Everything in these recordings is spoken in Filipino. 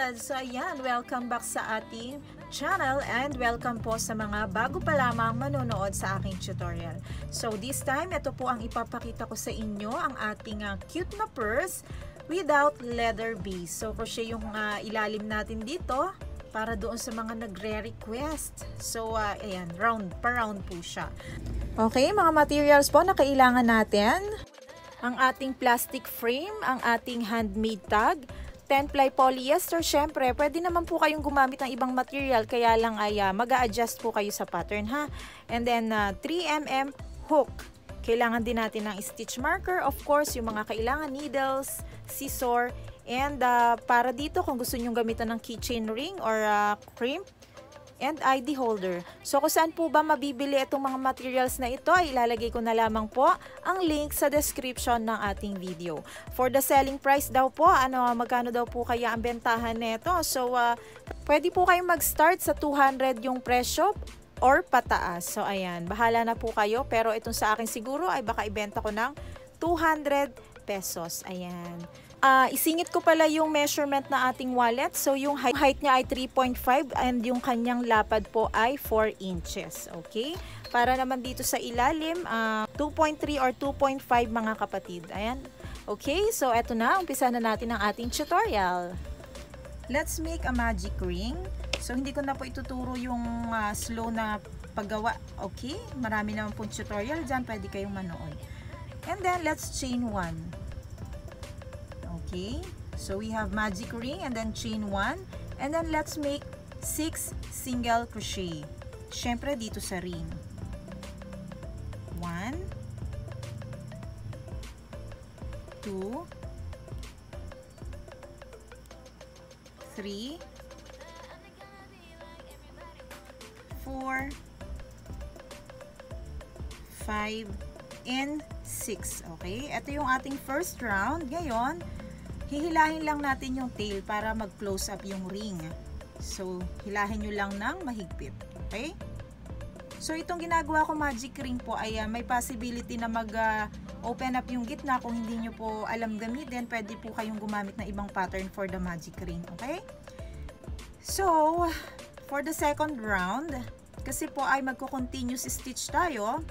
good! So ayan, welcome back sa ating channel and welcome po sa mga bago pa lamang manonood sa aking tutorial. So this time, ito po ang ipapakita ko sa inyo, ang ating cute na purse without leather base. So crochet yung ilalim natin dito para doon sa mga nagre-request. So ayan, round po siya. Okay, mga materials po na kailangan natin. Ang ating plastic frame, ang ating handmade tag, 10-ply polyester. Syempre, pwede naman po kayong gumamit ng ibang material, kaya lang ay mag-a-adjust po kayo sa pattern ha. And then 3mm hook. Kailangan din natin ng stitch marker, of course, yung mga kailangan needles, scissor, and para dito kung gusto niyo gamitan ng keychain ring or crimp, and ID holder. So kung saan po ba mabibili itong mga materials na ito, ay ilalagay ko na lamang po ang link sa description ng ating video. For the selling price daw po, magkano daw po kaya ang bentahan nito? So pwede po kayong mag-start sa 200 yung presyo or pataas. So ayan, bahala na po kayo, pero itong sa akin siguro ay baka ibenta ko ng 200 pesos. Ayan. Isingit ko pala yung measurement na ating wallet. So yung height niya ay 3.5 and yung kanyang lapad po ay 4 inches. Okay? Para naman dito sa ilalim, 2.3 or 2.5 mga kapatid. Ayan. Okay? So eto na, umpisa na natin ang ating tutorial. Let's make a magic ring. So hindi ko na po ituturo yung slow na paggawa. Okay? Marami naman pong tutorial dyan. Pwede kayong manood. And then let's chain 1. Okay, so we have magic ring and then chain 1, and then let's make 6 single crochet. Syempre dito sa ring. 1, 2, 3, 4, 5, and 6. Okay, ito yung ating first round. Ngayon, hihilahin lang natin yung tail para mag-close up yung ring. So, hilahin nyo lang ng mahigpit. Okay? So, itong ginagawa ko magic ring po ay may possibility na mag-open up yung gitna. Kung hindi nyo po alam gamitin, pwede po kayong gumamit ng ibang pattern for the magic ring. Okay? So, for the second round, kasi po ay magko-continuous stitch tayo,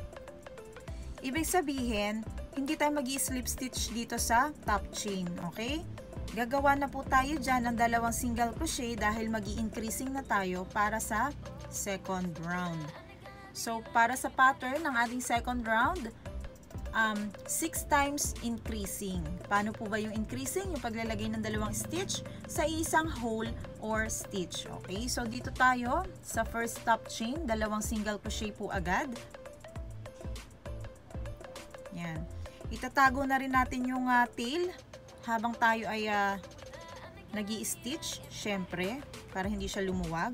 ibig sabihin, hindi tayo mag-slip stitch dito sa top chain, okay? Gagawa na po tayo dyan ng dalawang single crochet dahil mag-i-increasing na tayo para sa second round. So, para sa pattern ng ating second round, 6 times increasing. Paano po ba yung increasing? Yung paglalagay ng dalawang stitch sa isang hole or stitch, okay? So, dito tayo sa first top chain, dalawang single crochet po agad. Yan. Itatago na rin natin yung tail habang tayo ay nag-i-stitch, syempre, para hindi siya lumuwag.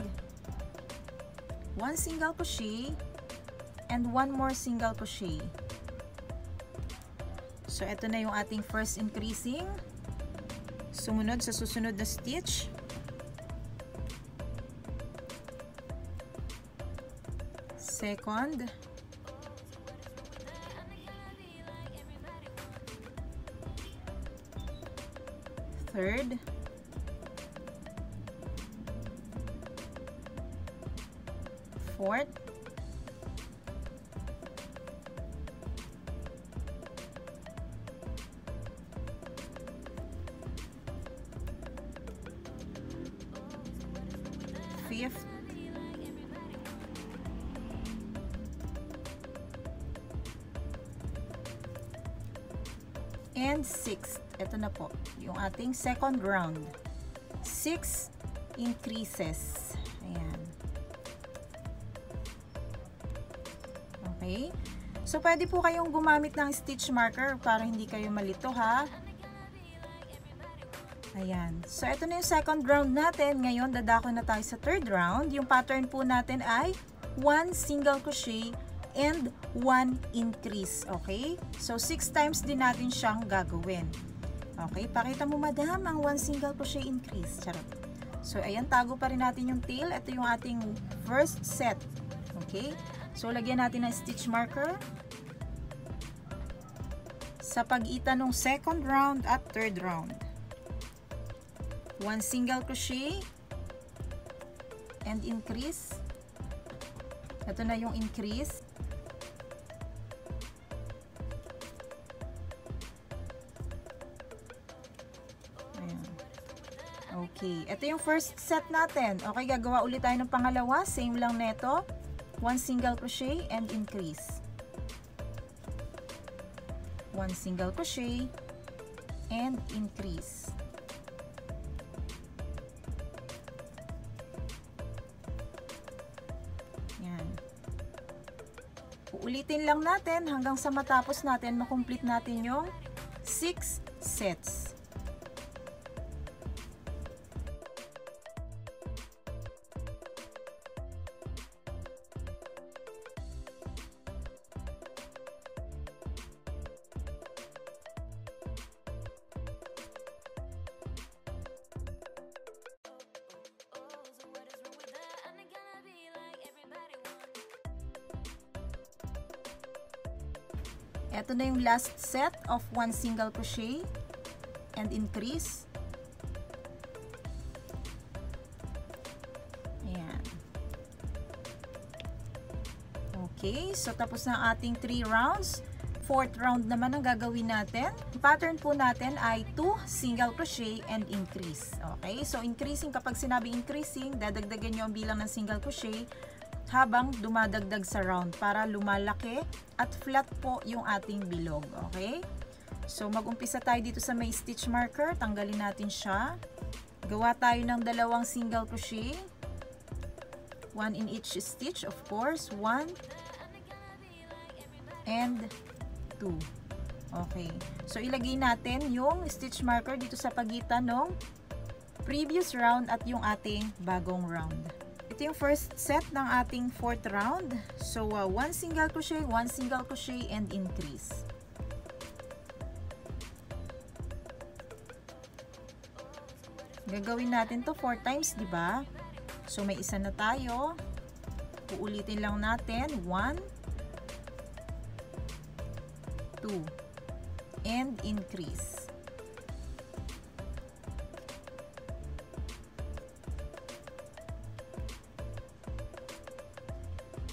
1 single crochet and 1 more single crochet. So, ito na yung ating first increasing. Sumunod sa susunod na stitch. Second. Third, fourth, fifth, and sixth. Ito na po, yung ating second round. 6 increases. Ayan. Okay. So, pwede po kayong gumamit ng stitch marker para hindi kayo malito, ha? Ayan. So, ito na yung second round natin. Ngayon, dadako na tayo sa third round. Yung pattern po natin ay 1 single crochet and 1 increase. Okay? So, 6 times din natin siyang gagawin. Okay, pakita mo madam ang 1 single crochet increase. Charot. So, ayan, tago pa rin natin yung tail. Ito yung ating first set. Okay? So, lagyan natin ng stitch marker sa pagitan ng second round at third round. 1 single crochet, and increase. Ito na yung increase. Ayan. Okay, ito yung first set natin. Okay, gagawa ulit tayo ng pangalawa. Same lang neto. 1 single crochet and increase. 1 single crochet and increase. Ulitin lang natin hanggang sa matapos natin, makomplete natin yung 6 sets. Ito na yung last set of 1 single crochet and increase. Ayan. Okay, so tapos na ating 3 rounds. 4th round naman ang gagawin natin. Pattern po natin ay 2 single crochet and increase. Okay, so increasing, kapag sinabi increasing, dadagdagan nyo ang bilang ng single crochet habang dumadagdag sa round para lumalaki at flat po yung ating bilog. Okay? So mag-umpisa tayo dito sa may stitch marker. Tanggalin natin siya. Gawa tayo ng 2 single crochet. 1 in each stitch, of course. 1 and 2. Okay. So ilagay natin yung stitch marker dito sa pagitan ng previous round at yung ating bagong round. Ito yung first set ng ating 4th round. So, 1 single crochet, 1 single crochet, and increase. Gagawin natin to 4 times, di ba? So, may isa na tayo. Uulitin lang natin. 1, 2, and increase.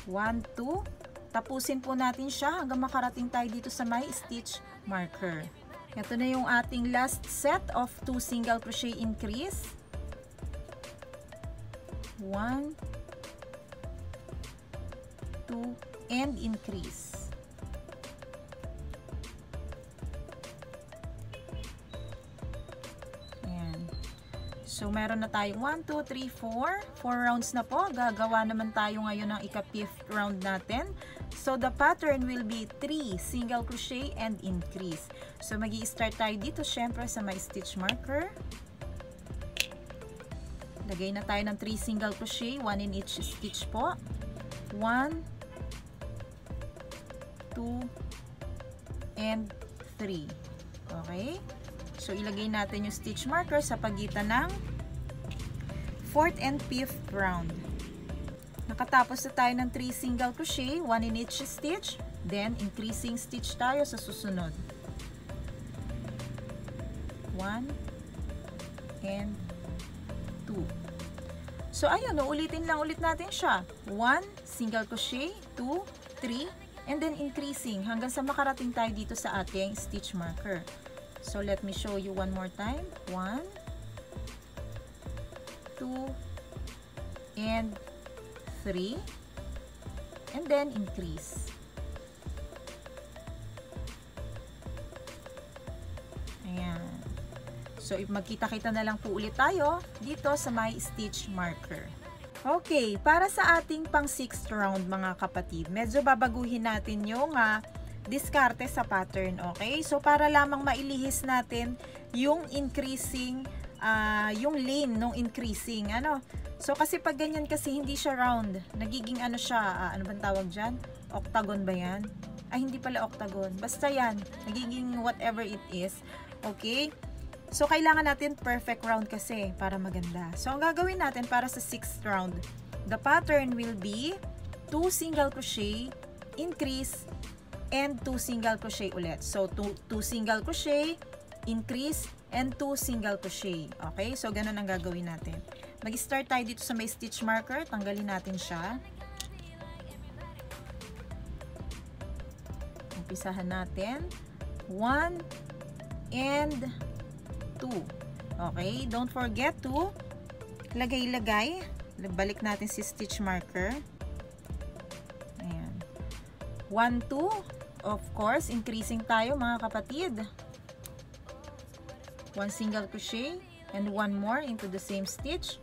One, 2. Tapusin po natin siya hanggang makarating tayo dito sa may stitch marker. Ito na yung ating last set of 2 single crochet increase. 1, 2, and increase. So, meron na tayong 1, 2, 3, 4. 4 rounds na po. Gagawa naman tayo ngayon ng ika-5th round natin. So, the pattern will be 3 single crochet and increase. So, magi-start tayo dito syempre sa may stitch marker. Lagay na tayo ng 3 single crochet, 1 in each stitch po. 1, 2, and 3. Okay? So, ilagay natin yung stitch marker sa pagitan ng 4th and 5th round. Nakatapos na tayo ng 3 single crochet, 1 in each stitch. Then, increasing stitch tayo sa susunod. 1 and 2. So, ayun, ulitin lang ulit natin siya. 1 single crochet, 2, 3, and then increasing hanggang sa makarating tayo dito sa ating stitch marker. So, let me show you one more time. 1, 2, and 3. And then, increase. Ayan. So, magkita-kita na lang po ulit tayo dito sa may stitch marker. Okay, para sa ating pang 6th round mga kapatid, medyo babaguhin natin yung diskarte sa pattern, okay? So, para lamang mailihis natin yung increasing, yung lane nung increasing, ano? So, kasi pag ganyan kasi hindi siya round, nagiging ano siya, ano bang tawag dyan? Octagon ba yan? Ay, hindi pala octagon. Basta yan, nagiging whatever it is, okay? So, kailangan natin perfect round kasi para maganda. So, ang gagawin natin para sa 6th round, the pattern will be 2 single crochet, increase, and 2 single crochet ulit. So, 2 single crochet, increase, and 2 single crochet. Okay? So, ganun ang gagawin natin. Mag-start tayo dito sa may stitch marker. Tanggalin natin siya. Umpisahan natin. 1 and 2. Okay? Don't forget to lagay-lagay. Balik natin si stitch marker. Ayan. 1, 2. Of course, increasing tayo mga kapatid. 1 single crochet and 1 more into the same stitch.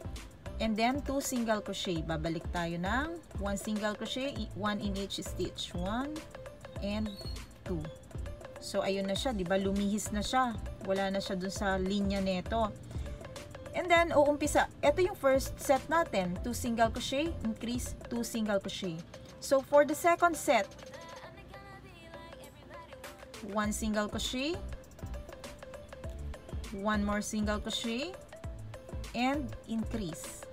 And then 2 single crochet. Babalik tayo ng 1 single crochet, 1 in each stitch. 1 and 2. So, ayun na siya. Diba? Lumihis na siya. Wala na siya dun sa linya neto. And then, uumpisa. Ito yung first set natin. 2 single crochet, increase, 2 single crochet. So, for the second set, 1 single crochet, 1 more single crochet, and increase.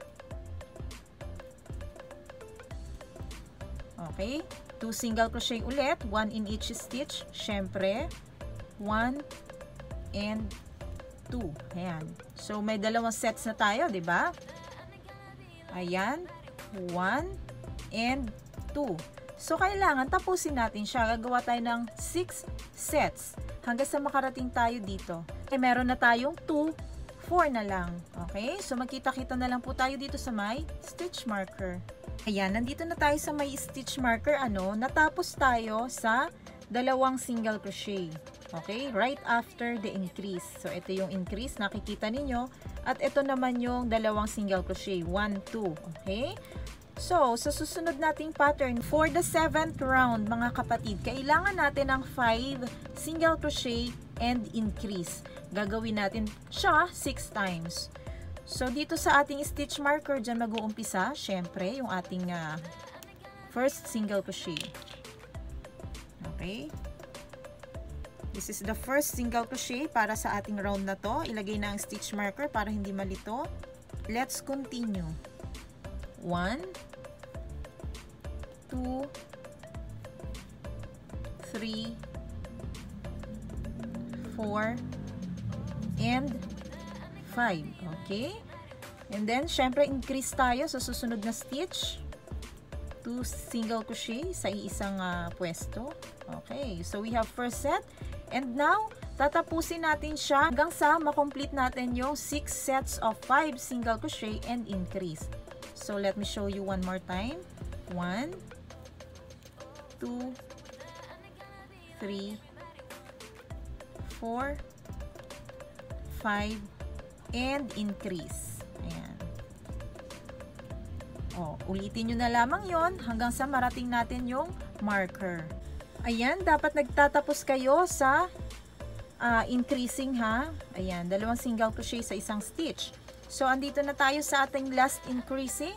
Okay? 2 single crochet ulit, 1 in each stitch. Syempre, 1 and 2. Ayan. So, may dalawang sets na tayo, di ba? Ayan. 1 and 2. So, kailangan tapusin natin siya. Gagawa tayo ng 6 sets hanggang sa makarating tayo dito. Meron na tayong 2, 4 na lang. Okay? So, magkita-kita na lang po tayo dito sa may stitch marker. Ayan, nandito na tayo sa may stitch marker. Natapos tayo sa 2 single crochet. Okay? Right after the increase. So, ito yung increase. Nakikita ninyo. At ito naman yung 2 single crochet. 1, 2. Okay? So, sa susunod nating pattern, for the 7th round, mga kapatid, kailangan natin ng 5 single crochet and increase. Gagawin natin siya 6 times. So, dito sa ating stitch marker, dyan mag-uumpisa, syempre, yung ating first single crochet. Okay? This is the first single crochet para sa ating round na to. Ilagay na ang stitch marker para hindi malito. Let's continue. 1, 2, 3, 4, and 5. Okay? And then, syempre, increase tayo sa susunod na stitch. 2 single crochet sa iisang pwesto. Okay. So, we have first set. And now, tatapusin natin siya hanggang sa makomplete natin yung 6 sets of 5 single crochet and increase. So, let me show you one more time. 1, 2, 3, 4, 5, and increase. Ayan. Ulitin nyo na lamang yon hanggang sa marating natin yung marker. Ayan, dapat nagtatapos kayo sa increasing ha. Ayan, 2 single crochet sa isang stitch. So, andito na tayo sa ating last increasing.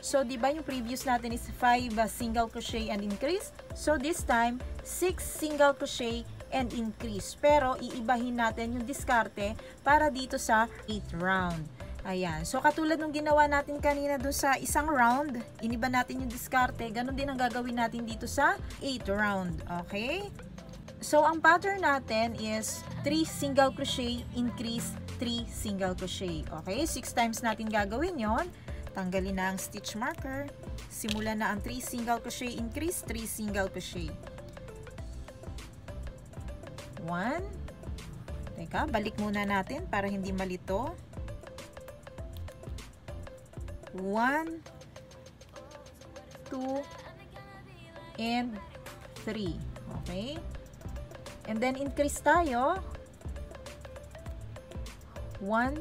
So, di ba yung previous natin is 5 single crochet and increase. So, this time, 6 single crochet and increase. Pero, iibahin natin yung diskarte para dito sa 8th round. Ayan. So, katulad nung ginawa natin kanina doon sa isang round, iniba natin yung diskarte. Ganon din ang gagawin natin dito sa 8th round. Okay? So, ang pattern natin is 3 single crochet, increase, 3 single crochet. Okay? 6 times natin gagawin yon. Tanggalin na ang stitch marker. Simulan na ang 3 single crochet, increase, 3 single crochet. 1. Teka, balik muna natin para hindi malito. 1, 2, and 3. Okay? And then, increase tayo. 1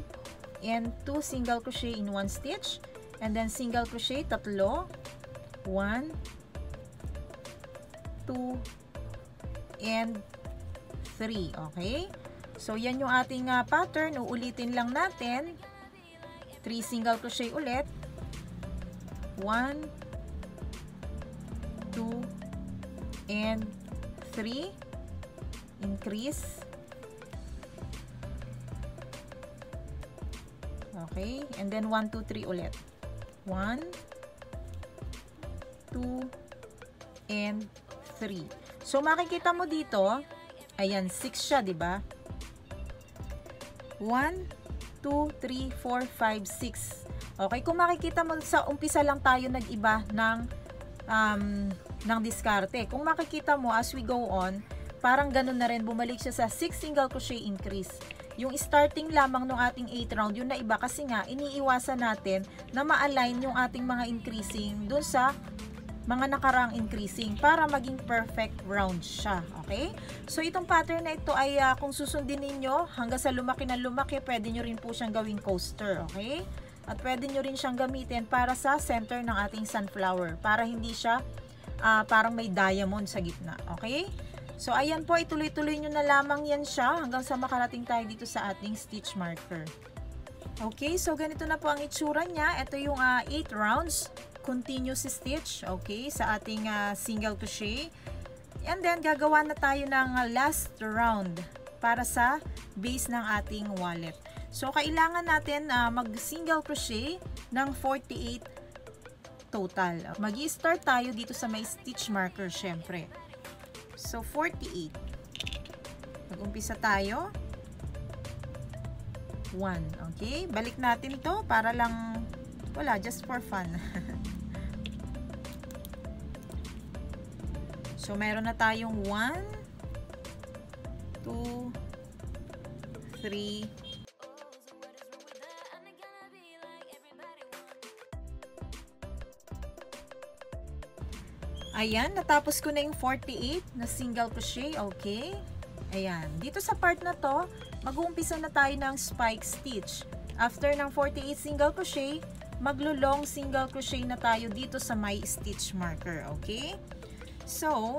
and 2 single crochet in 1 stitch. And then, single crochet, 3. 1, 2, and 3. Okay? So, yan yung ating pattern. Uulitin lang natin. 3 single crochet ulit. 1, 2, and 3. Increase. Okay? And then 1, 2, 3 ulit. 1, 2, and 3. So, makikita mo dito, ayan, 6 siya, di ba? 1, 2, 3, 4, 5, 6. Okay, kung makikita mo sa umpisa lang tayo nag-iba ng diskarte. Kung makikita mo as we go on, parang ganun na rin, bumalik siya sa 6 single crochet increase. Yung starting lamang ng ating 8 round, yun na iba kasi nga iniiwasan natin na ma-align yung ating mga increasing dun sa mga nakaraang increasing para maging perfect round siya. Okay? So itong pattern na ito ay kung susundin ninyo hanggang sa lumaki na lumaki, pwede nyo rin po siyang gawing coaster. Okay? At pwede nyo rin siyang gamitin para sa center ng ating sunflower para hindi siya parang may diamond sa gitna. Okay? So, ayan po, ituloy-tuloy nyo na lamang yan siya hanggang sa makarating tayo dito sa ating stitch marker. Okay, so ganito na po ang itsura niya. Ito yung 8 rounds continuous stitch, okay, sa ating single crochet. And then, gagawa na tayo ng last round para sa base ng ating wallet. So, kailangan natin mag-single crochet ng 48 total. Mag-i-start tayo dito sa may stitch marker, syempre. So, 48. Mag-umpisa tayo. 1. Okay? Balik natin to para lang, wala, just for fun. So, meron na tayong 1, 2, 3, ayan, natapos ko na yung 48 na single crochet, okay? Ayan, dito sa part na to, mag-uumpisa na tayo ng spike stitch. After ng 48 single crochet, maglo-long single crochet na tayo dito sa may stitch marker, okay? So,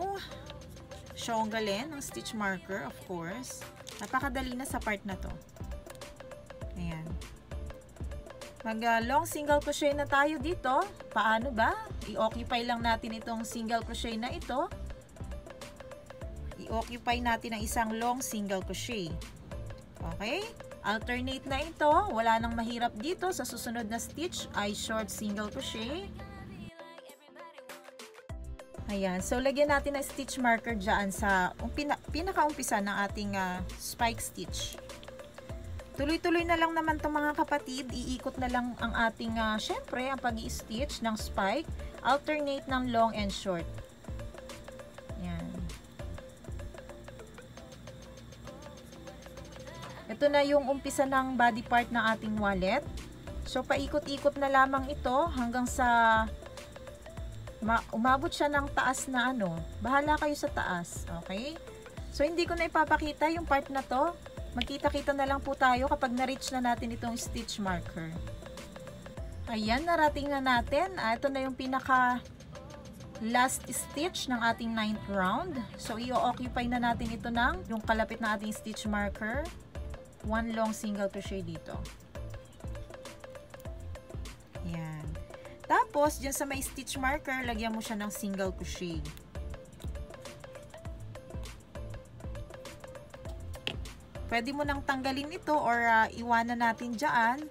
syonggalin ang stitch marker, of course. Napakadali na sa part na to. Ayan. Mag-long single crochet na tayo dito. Paano ba? I-occupy lang natin itong single crochet na ito. I-occupy natin ang isang long single crochet. Okay? Alternate na ito. Wala nang mahirap dito. Sa susunod na stitch ay short single crochet. Ayan. So, lagyan natin ng stitch marker dyan sa pinaka-umpisa ng ating spike stitch. Tuloy-tuloy na lang naman itong mga kapatid. Iikot na lang ang ating, syempre, ang pag-i-stitch ng spike. Alternate ng long and short. Yan. Ito na yung umpisa ng body part ng ating wallet. So, paikot-ikot na lamang ito hanggang sa umabot siya ng taas na ano. Bahala kayo sa taas. Okay? So, hindi ko na ipapakita yung part na to. Magkita-kita na lang po tayo kapag na-reach na natin itong stitch marker. Ayan, narating na natin. Ito na yung pinaka last stitch ng ating 9th round. So, i-occupy na natin ito ng yung kalapit na ating stitch marker. 1 long single crochet dito. Ayan. Tapos, dyan sa may stitch marker, lagyan mo siya ng single crochet. Pwede mo nang tanggalin ito or iwanan natin dyan.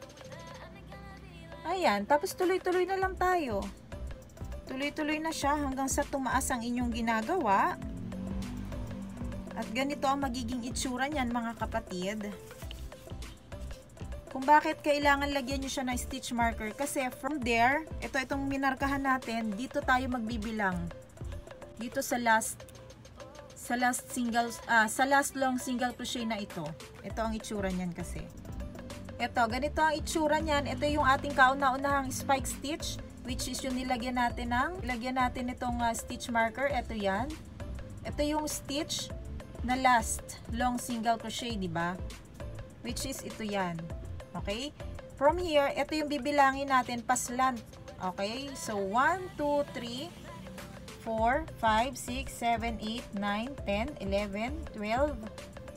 Ayan, tapos tuloy-tuloy na lang tayo. Tuloy-tuloy na siya hanggang sa tumaas ang inyong ginagawa. At ganito ang magiging itsura niyan, mga kapatid. Kung bakit kailangan lagyan nyo siya ng stitch marker. Kasi from there, itong minarkahan natin, dito tayo magbibilang. Dito sa last long single crochet na ito. Ito ang itsura niyan kasi. Ito, ganito ang itsura niyan. Ito yung ating kauna-unahang spike stitch, which is yung nilagyan natin itong stitch marker. Ito yan. Ito yung stitch na last long single crochet, di ba? Which is ito yan. Okay? From here, ito yung bibilangin natin paslant. Okay? So 1, 2, 3 4, 5, 6, 7, 8, 9, 10, 11, 12,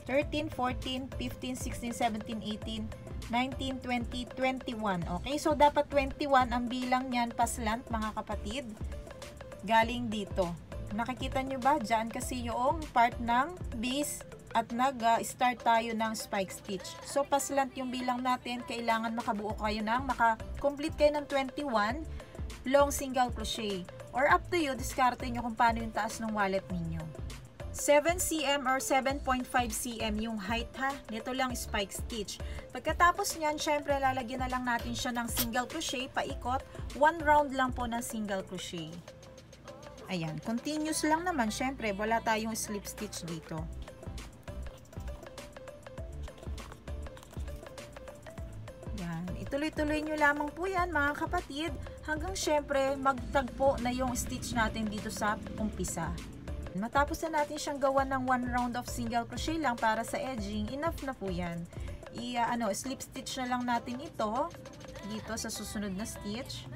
13, 14, 15, 16, 17, 18, 19, 20, 21. Okay, so dapat 21 ang bilang niyan paslant, mga kapatid. Galing dito. Nakikita nyo ba? Diyan kasi yung part ng base at nag-start tayo ng spike stitch. So, paslant yung bilang natin. Kailangan makabuo kayo maka-complete kayo ng 21 long single crochet. Or up to you, diskarte nyo kung paano yung taas ng wallet ninyo. 7 cm or 7.5 cm yung height ha. Nito lang spike stitch. Pagkatapos niyan, syempre lalagyan na lang natin siya ng single crochet paikot. 1 round lang po ng single crochet. Ayan, continuous lang naman. Syempre, wala tayong slip stitch dito. Yan, ituloy-tuloy nyo lamang po yan mga kapatid. Hanggang syempre, magtagpo na yung stitch natin dito sa umpisa. Matapos na natin siyang gawa ng 1 round of single crochet lang para sa edging, enough na po yan. Slip stitch na lang natin ito dito sa susunod na stitch.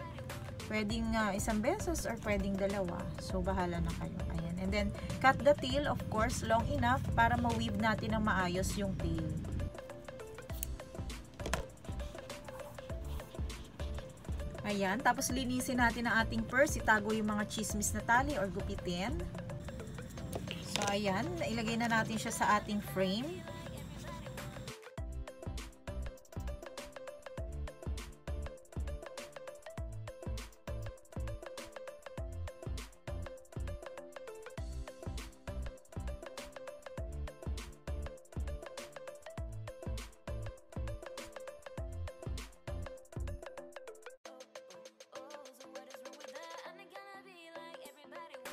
Pwedeng isang beses or pwedeng dalawa. So, bahala na kayo. Ayan. And then, cut the tail, of course, long enough para ma-weave natin ng maayos yung tail. Ayan. Tapos, linisin natin ang ating purse. Itago yung mga chismis na tali or gupitin. So, ayan, ilagay na natin siya sa ating frame.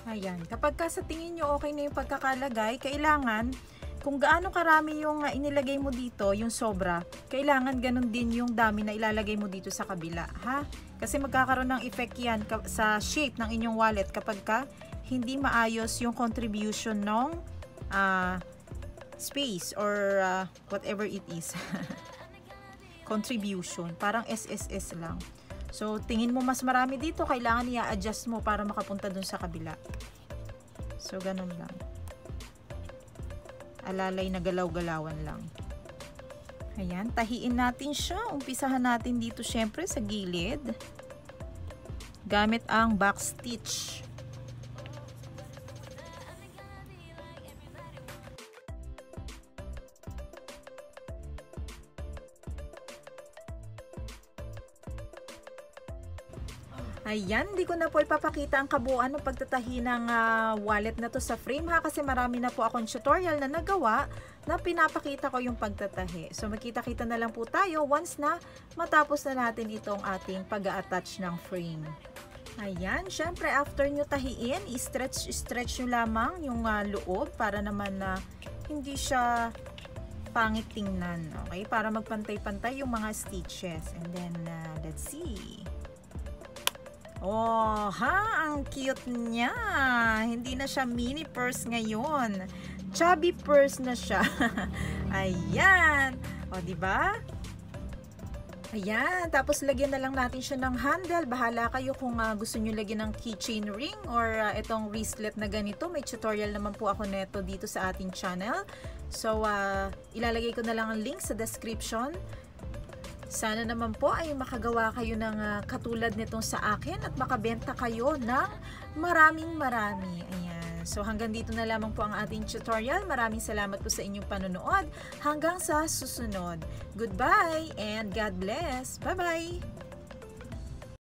Ayan, kapag sa tingin nyo okay na yung pagkakalagay, kailangan, kung gaano karami yung inilagay mo dito, yung sobra, kailangan ganun din yung dami na ilalagay mo dito sa kabila, ha? Kasi magkakaroon ng effect yan sa shape ng inyong wallet kapag hindi maayos yung contribution ng space or whatever it is. Contribution, parang SSS lang. So, tingin mo mas marami dito, kailangan i-adjust mo para makapunta dun sa kabila. So, ganun lang. Alalay na galaw-galawan lang. Ayan, tahiin natin siya. Umpisahan natin dito syempre sa gilid. Gamit ang back stitch. Ayan, di ko na po ipapakita ang kabuuan ng pagtatahi ng wallet na to sa frame ha, kasi marami na po akong tutorial na nagawa na pinapakita ko yung pagtatahi. So magkita-kita na lang po tayo once na matapos na natin itong ating pag-a-attach ng frame. Ayan, syempre after nyo tahiin, i-stretch nyo lamang yung loob para naman na hindi siya pangit tingnan. Okay, para magpantay-pantay yung mga stitches. And then, let's see. Oh, ha? Ang cute niya. Hindi na siya mini purse ngayon. Chubby purse na siya. Ayan. O, diba? Ayan. Tapos, lagyan na lang natin siya ng handle. Bahala kayo kung gusto nyo lagyan ng keychain ring or itong wristlet na ganito. May tutorial naman po ako neto dito sa ating channel. So, ilalagay ko na lang ang link sa description. Sana naman po ay makagawa kayo ng katulad nitong sa akin at makabenta kayo ng maraming-marami. Ayan. So hanggang dito na lamang po ang ating tutorial. Maraming salamat po sa inyong panonood. Hanggang sa susunod. Goodbye and God bless. Bye-bye!